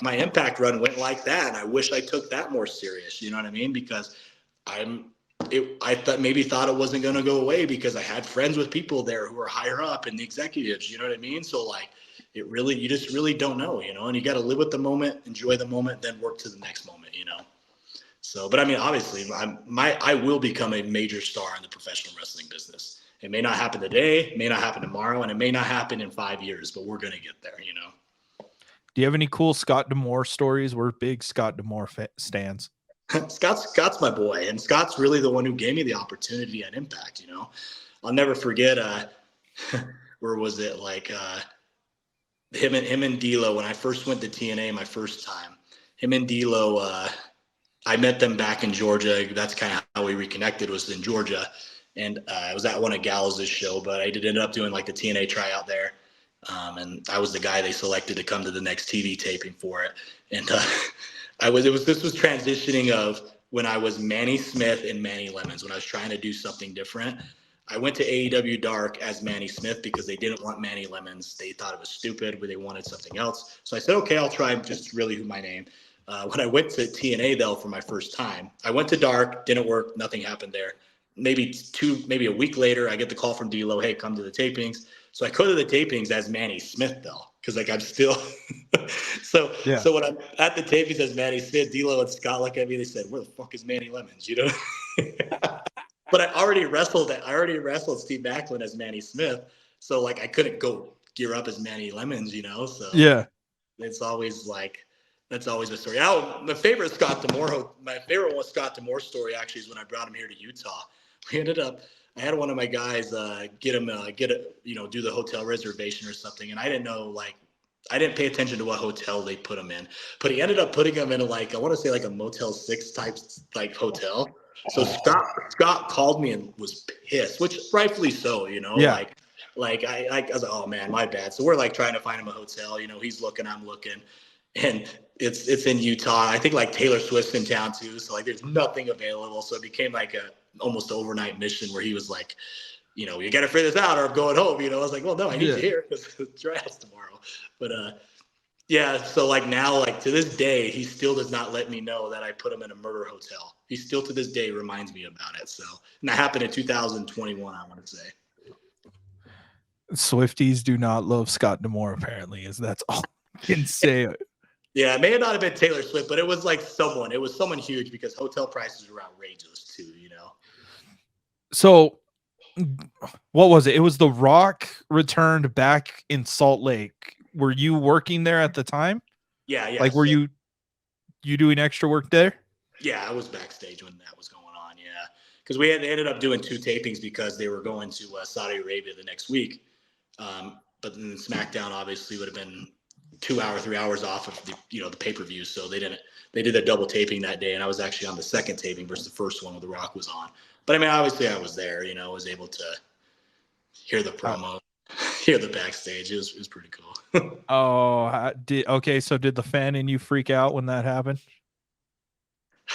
my Impact run went like that. And I wish I took that more serious. You know what I mean? Because I thought it wasn't going to go away because I had friends with people there who were higher up in the executives. You know what I mean? So like you just really don't know, you know, and you got to live with the moment, enjoy the moment, then work to the next moment, you know? So, but I mean, obviously I will become a major star in the professional wrestling business. It may not happen today, may not happen tomorrow, and it may not happen in 5 years, but we're going to get there, you know? Do you have any cool Scott D'Amore stories? We're big Scott D'Amore stands. Scott's my boy, and Scott's really the one who gave me the opportunity at Impact, you know? I'll never forget, where was it? Like, him and D'Lo, when I first went to TNA my first time, him and D'Lo, I met them back in Georgia. That's kind of how we reconnected, was in Georgia. And I was at one of Gallows' show, but I ended up doing like the TNA tryout there. And I was the guy they selected to come to the next TV taping for it. And this was transitioning of when I was Manny Smith and Manny Lemons, when I was trying to do something different. I went to AEW Dark as Manny Smith because they didn't want Manny Lemons. They thought it was stupid, but they wanted something else. So I said, okay, I'll try just really my name. When I went to TNA, though, for my first time, I went to Dark, didn't work, nothing happened there. Maybe a week later, I get the call from D'Lo, hey, come to the tapings. So I go to the tapings as Manny Smith, though, because like I'm still so when I'm at the tapings as Manny Smith, D'Lo and Scott look at me, they said, where the fuck is Manny Lemons, you know? But I already wrestled Steve Macklin as Manny Smith, so like I couldn't go gear up as Manny Lemons, you know? So yeah, it's always like that's always a story. My favorite one was Scott D'Amore story actually is when I brought him here to Utah. I had one of my guys do the hotel reservation or something, and I didn't know, I didn't pay attention to what hotel they put him in, but he ended up putting him in I want to say like a Motel 6 type like hotel. So Scott called me and was pissed, which rightfully so, you know, yeah. I was like, oh man, my bad. So we're like trying to find him a hotel, you know, he's looking, I'm looking, and it's in Utah. I think like Taylor Swift's in town too. So like there's nothing available. So it became like a almost overnight mission where he was like, you know, you got to figure this out or I'm going home. You know, I was like, well, no, I need you here because it's tryouts tomorrow. But yeah. So like now, like to this day, he still does not let me know that I put him in a murder hotel. He still to this day reminds me about it. So, and that happened in 2021, I want to say. Swifties do not love Scott D'Amore, apparently, that's all I can say. Yeah, it may not have been Taylor Swift, but it was like someone huge because hotel prices were outrageous too, you know? So what was it? It was The Rock returned back in Salt Lake. Were you working there at the time? Yeah. Like, were you doing extra work there? Yeah, I was backstage when that was going on, yeah. Because they ended up doing 2 tapings because they were going to Saudi Arabia the next week. But then SmackDown obviously would have been 3 hours off of the pay-per-view. So they did a double taping that day. And I was actually on the second taping versus the first one where The Rock was on. But I mean, obviously I was there, you know, I was able to hear the promo, hear the backstage. It was pretty cool. So did the fan in you freak out when that happened?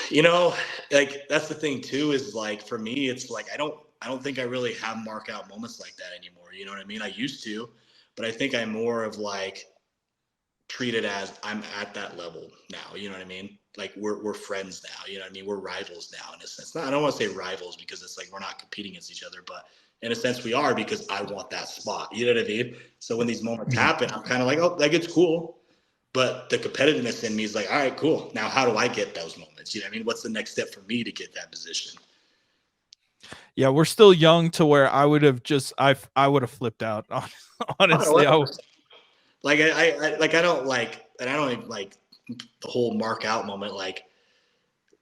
You know, like that's the thing too, is like, for me, it's like, I don't think I really have mark out moments like that anymore. You know what I mean? I used to, but I think I'm more of like, treat it as I'm at that level now. You know what I mean? Like we're friends now. You know what I mean? We're rivals now in a sense. I don't want to say rivals because it's like we're not competing against each other, but in a sense we are because I want that spot. You know what I mean? So when these moments happen, I'm kind of like, oh, like it's cool. But the competitiveness in me is like, all right, cool. Now, how do I get those moments? You know what I mean? What's the next step for me to get that position? Yeah, we're still young to where I would have just I would have flipped out. Honestly, I would. Like I don't like, and I don't even like the whole mark out moment. Like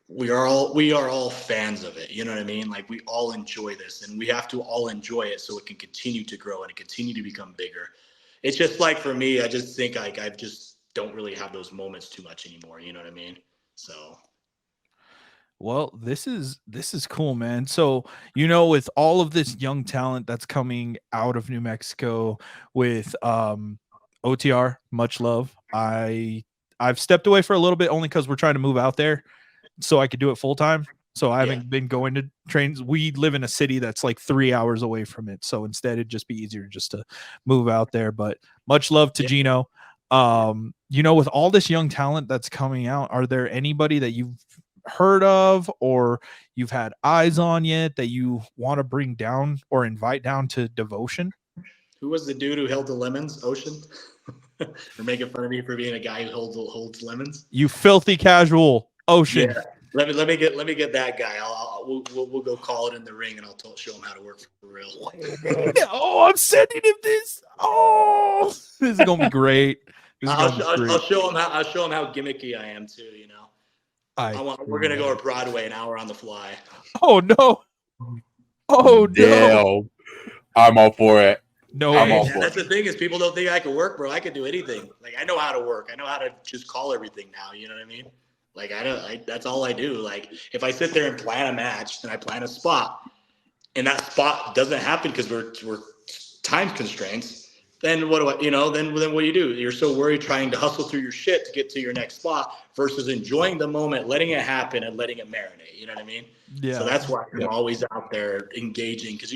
we are all fans of it. You know what I mean? Like we all enjoy this, and we have to all enjoy it so it can continue to grow and continue to become bigger. It's just like for me, I just think like I just don't really have those moments too much anymore. You know what I mean? So. Well, this is cool, man. So, with all of this young talent that's coming out of New Mexico with OTR, much love. I've stepped away for a little bit only because we're trying to move out there so I could do it full time. So I haven't been going to trains. We live in a city that's like 3 hours away from it. So instead it'd just be easier just to move out there. But much love to Gino. With all this young talent that's coming out, are there anybody that you've heard of or you've had eyes on yet that you want to bring down or invite down to Devotion? Who was the dude who held the lemons? Ocean? Or making fun of me for being a guy who holds lemons? You filthy casual, Ocean. Yeah. Let me get that guy. We'll go call it in the ring, and I'll show him how to work for real. Oh, I'm sending him this. Oh, this is gonna be great. I'll show him how gimmicky I am too. You know. We're gonna go to Broadway an hour on the fly. Oh no! Oh damn. no! I'm all for it. No, that's the thing is people don't think I can work, bro. I can do anything. Like I know how to work. I know how to just call everything now. You know what I mean? Like that's all I do. Like if I sit there and plan a match and I plan a spot, and that spot doesn't happen because we're time constraints. Then what do I, then what do you do? You're so worried trying to hustle through your shit to get to your next spot versus enjoying the moment, letting it happen and letting it marinate. You know what I mean? Yeah. So that's why I'm always out there engaging because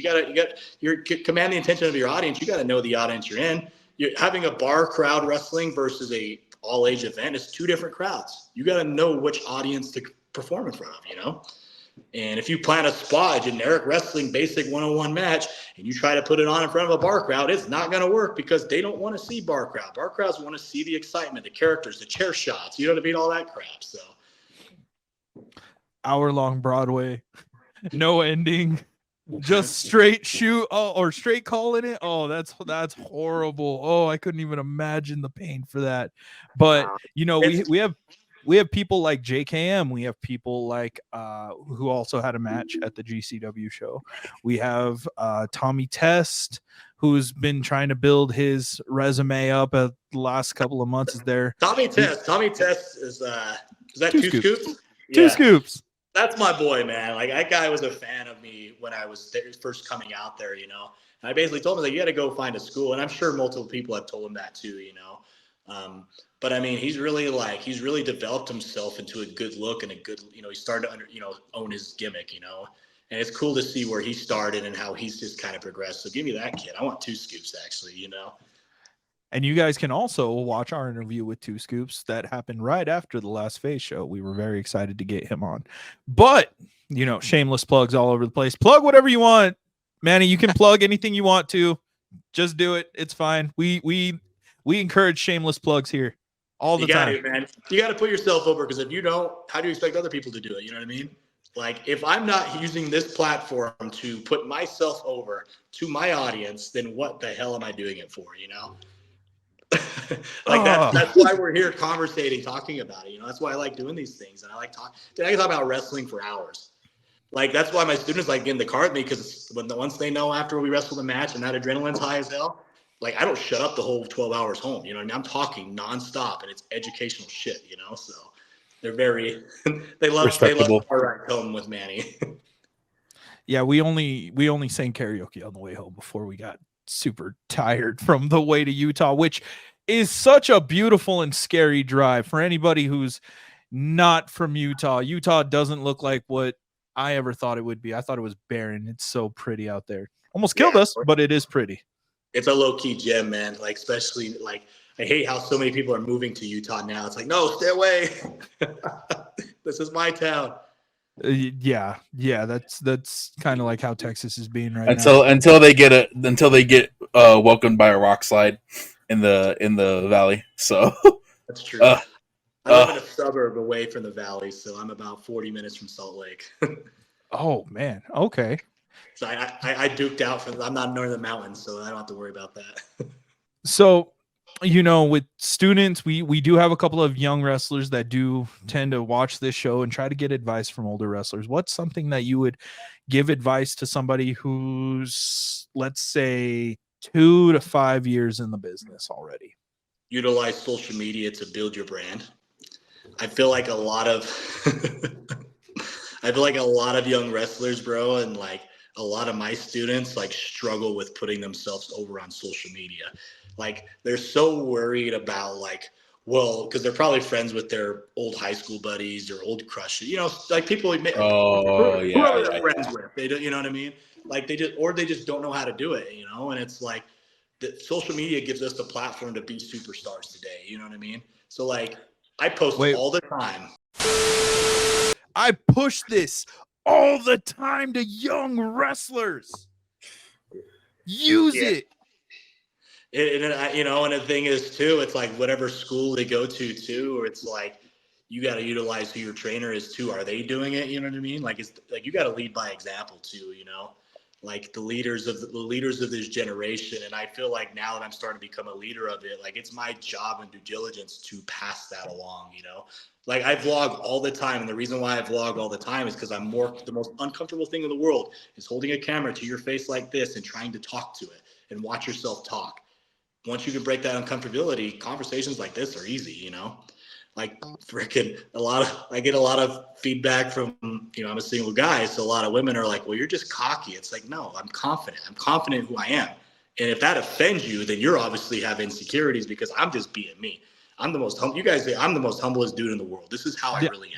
you're command the attention of your audience. You got to know the audience you're in. You're having a bar crowd wrestling versus a all age event is two different crowds. You got to know which audience to perform in front of, And if you plan a spot, a generic wrestling basic 101 match, and you try to put it on in front of a bar crowd, it's not going to work because they don't want to see bar crowd. Bar crowds want to see the excitement, the characters, the chair shots. You know what I mean? All that crap. So, hour-long Broadway, no ending, just straight shoot or straight calling it. Oh, that's horrible. Oh, I couldn't even imagine the pain for that. But we have people like JKM. We have people like who also had a match at the GCW show. We have Tommy Test, who's been trying to build his resume up at the last couple of months. Is there Tommy Test is that two scoops? Two scoops. That's my boy, man. Like that guy was a fan of me when I was first coming out there, And I basically told him that you got to go find a school, and I'm sure multiple people have told him that too, But I mean, he's really developed himself into a good look and a good, he started to own his gimmick, and it's cool to see where he started and how he's just kind of progressed. So give me that kid. I want two scoops actually, And you guys can also watch our interview with Two Scoops that happened right after the last Phase show. We were very excited to get him on. But, shameless plugs all over the place. Plug whatever you want. Manny, you can plug anything you want to. Just do it. It's fine. We encourage shameless plugs here all the time. You got to, man. You got to put yourself over because if you don't, how do you expect other people to do it? You know what I mean? Like if I'm not using this platform to put myself over to my audience, then what the hell am I doing it for? That's why we're here conversating, talking about it. That's why I like doing these things. And I like talking. I can talk about wrestling for hours. Like, that's why my students like getting the car with me because once they know after we wrestle the match and that adrenaline's high as hell, like I don't shut up the whole 12 hours home. You know what I mean? I'm talking nonstop and it's educational shit, So they're very, they love car ride home with Manny. Yeah, we only sang karaoke on the way home before we got super tired from the way to Utah, which is such a beautiful and scary drive for anybody who's not from Utah. Utah doesn't look like what I ever thought it would be. I thought it was barren. It's so pretty out there. Almost killed us, but it is pretty. It's a low-key gem, man. Like, especially, like, I hate how so many people are moving to Utah now. It's like, no, stay away. This is my town. Yeah, that's kind of like how Texas is being right now. Until they get welcomed by a rock slide in the valley. So That's true. I live in a suburb away from the valley, so I'm about 40 minutes from the valley, so I'm about 40 minutes from Salt Lake. Oh man. Okay. So I duked out I'm not near the mountains, so I don't have to worry about that. So, with students, we do have a couple of young wrestlers that do tend to watch this show and try to get advice from older wrestlers. What's something that you would give advice to somebody who's, let's say, 2 to 5 years in the business already? Utilize social media to build your brand. I feel like a lot of young wrestlers, bro, and like a lot of my students like struggle with putting themselves over on social media. Like they're so worried about because they're probably friends with their old high school buddies or old crushes, like people whoever they're friends with. They don't, you know what I mean? Like they just don't know how to do it, and it's like the social media gives us the platform to be superstars today. You know what I mean? So like I post all the time. I push this all the time to young wrestlers. Use it. And the thing is too, it's like whatever school they go to too, or it's like you got to utilize who your trainer is too. Are they doing it? You know what I mean? Like it's like you got to lead by example too. Like the leaders of this generation. And I feel like now that I'm starting to become a leader of it, like it's my job and due diligence to pass that along. Like I vlog all the time, and the reason why I vlog all the time is because the most uncomfortable thing in the world is holding a camera to your face like this and trying to talk to it and watch yourself talk. Once you can break that uncomfortability, conversations like this are easy, like freaking I get a lot of feedback from, I'm a single guy. So a lot of women are like, well, you're just cocky. It's like, no, I'm confident. I'm confident in who I am. And if that offends you, then you're obviously have insecurities because I'm just being me. I'm the most humble. You guys say I'm the most humblest dude in the world. This is how I really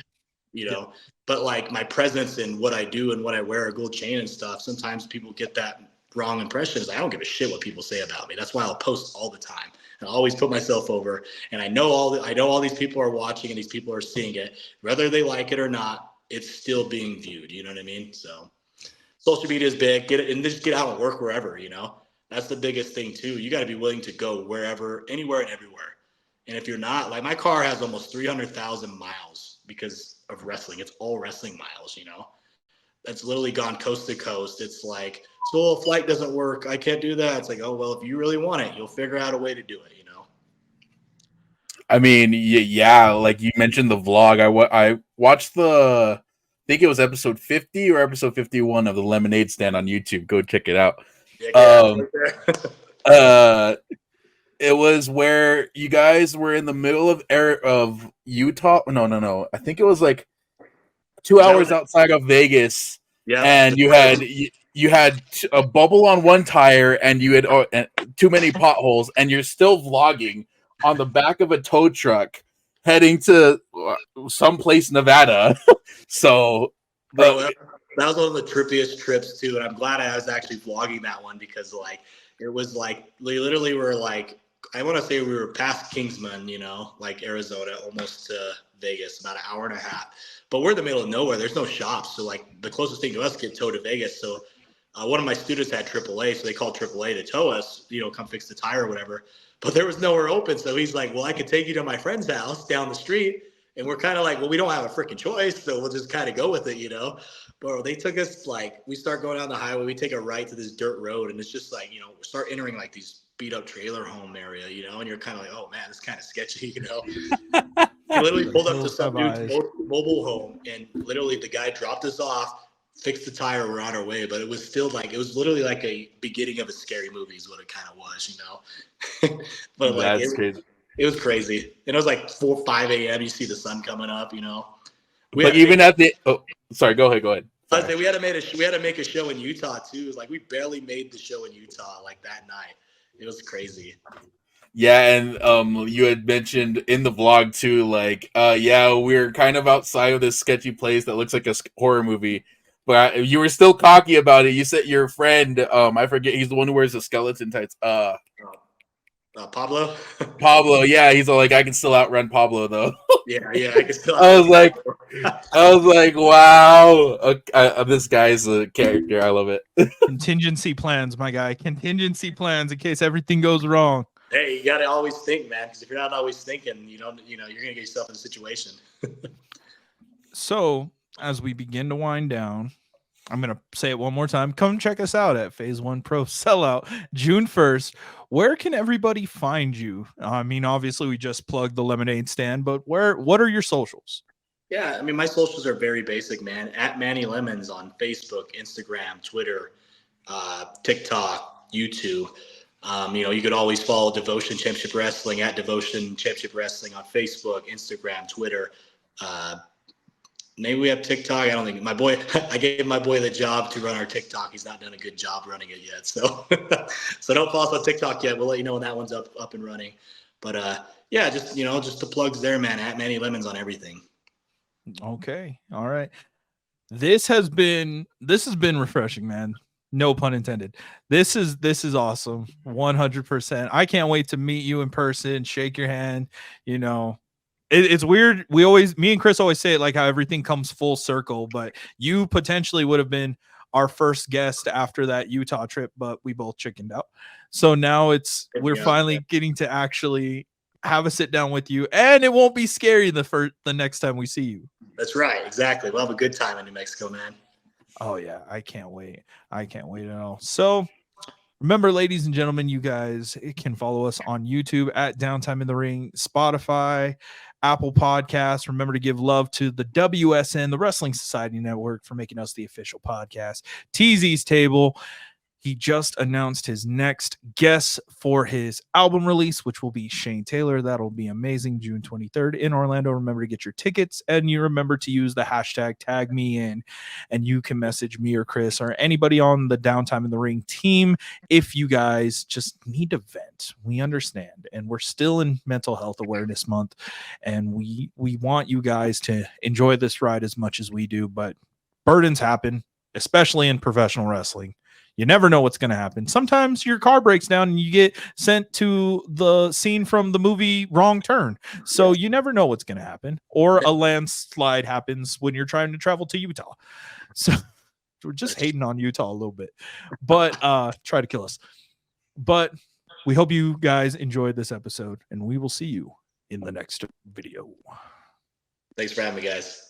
am, but like my presence and what I do and what I wear, a gold chain and stuff. Sometimes people get that wrong impressions. I don't give a shit what people say about me. That's why I'll post all the time and I always put myself over. And I know all these people are watching and these people are seeing it, whether they like it or not. It's still being viewed. You know what I mean? So social media is big. Get it and just get out and work wherever. That's the biggest thing too. You got to be willing to go wherever, anywhere, and everywhere. And if you're not, like my car has almost 300,000 miles because of wrestling. It's all wrestling miles. That's literally gone coast to coast. It's like, so a flight doesn't work, I can't do that. It's like, oh, well, if you really want it, you'll figure out a way to do it, I mean, yeah, like you mentioned the vlog. I watched I think it was episode 50 or episode 51 of the Lemonade Stand on YouTube. Go check it out. It was where you guys were in the middle of Utah. No. I think it was like 2 hours outside of Vegas. Yeah. And you had a bubble on one tire and you had too many potholes and you're still vlogging on the back of a tow truck heading to someplace Nevada. So bro, that was one of the trippiest trips too. And I'm glad I was actually vlogging that one because like, it was like, we literally were like, I want to say we were past Kingsman, like Arizona, almost to Vegas, about an hour and a half. But we're in the middle of nowhere. There's no shops. So like the closest thing to us get towed to Vegas. So one of my students had AAA. So they called AAA to tow us, come fix the tire or whatever. But there was nowhere open. So he's like, well, I could take you to my friend's house down the street. And we're kind of like, well, we don't have a freaking choice. So we'll just kind of go with it, But they took us we start going down the highway. We take a right to this dirt road. And it's just like, we start entering like these beat up trailer home area, and you're kind of like, oh man, it's kind of sketchy, We literally pulled up to some dude's mobile home, and literally the guy dropped us off, fixed the tire, we're on our way. But it was still like, it was literally like a beginning of a scary movie is what it kind of was, But like, crazy. It was crazy. And it was like 4, 5 a.m. You see the sun coming up, But even at the sorry, go ahead. I say we had to make a show in Utah too. It was like we barely made the show in Utah like that night. It was crazy. Yeah, and you had mentioned in the vlog too, like, we're kind of outside of this sketchy place that looks like a horror movie, but you were still cocky about it. You said your friend, I forget, he's the one who wears the skeleton tights. Pablo. Pablo, yeah, he's all like, I can still outrun Pablo though. Yeah, I can still. I was like, wow, this guy's a character. I love it. Contingency plans, my guy. Contingency plans in case everything goes wrong. Hey, you got to always think, man, because if you're not always thinking, you're going to get yourself in a situation. So, as we begin to wind down, I'm going to say it one more time. Come check us out at Phase 1 Pro Sellout June 1st. Where can everybody find you? I mean, obviously, we just plugged the lemonade stand, but what are your socials? Yeah, I mean, my socials are very basic, man. At Manny Lemons on Facebook, Instagram, Twitter, TikTok, YouTube. You could always follow Devotion Championship Wrestling at Devotion Championship Wrestling on Facebook, Instagram, Twitter. Maybe we have TikTok. I don't think I gave my boy the job to run our TikTok. He's not done a good job running it yet. So, so don't follow us on TikTok yet. We'll let you know when that one's up and running. But yeah, just the plugs there, man. At Manny Lemons on everything. Okay. All right. This has been refreshing, man. No pun intended. This is awesome. 100%. I can't wait to meet you in person, shake your hand. It's weird. Me and Chris always say it like how everything comes full circle, but you potentially would have been our first guest after that Utah trip, but we both chickened out. So now we're finally getting to actually have a sit down with you, and it won't be scary the next time we see you. That's right. Exactly. We'll have a good time in New Mexico, man. Oh yeah. I can't wait. I can't wait at all. So remember, ladies and gentlemen, you guys can follow us on YouTube at Downtime in the Ring, Spotify, Apple Podcasts. Remember to give love to the WSN, the Wrestling Society Network, for making us the official podcast. TZ's Table. He just announced his next guest for his album release, which will be Shane Taylor. That'll be amazing. June 23rd in Orlando. Remember to get your tickets, and you remember to use the hashtag tag me in, and you can message me or Chris or anybody on the Downtime in the Ring team if you guys just need to vent. We understand, and we're still in Mental Health Awareness Month, and we want you guys to enjoy this ride as much as we do, but burdens happen, especially in professional wrestling. You never know what's going to happen. Sometimes your car breaks down and you get sent to the scene from the movie Wrong Turn. So you never know what's going to happen. Or a landslide happens when you're trying to travel to Utah. So we're just hating on Utah a little bit, but try to kill us. But we hope you guys enjoyed this episode, and we will see you in the next video. Thanks for having me, guys.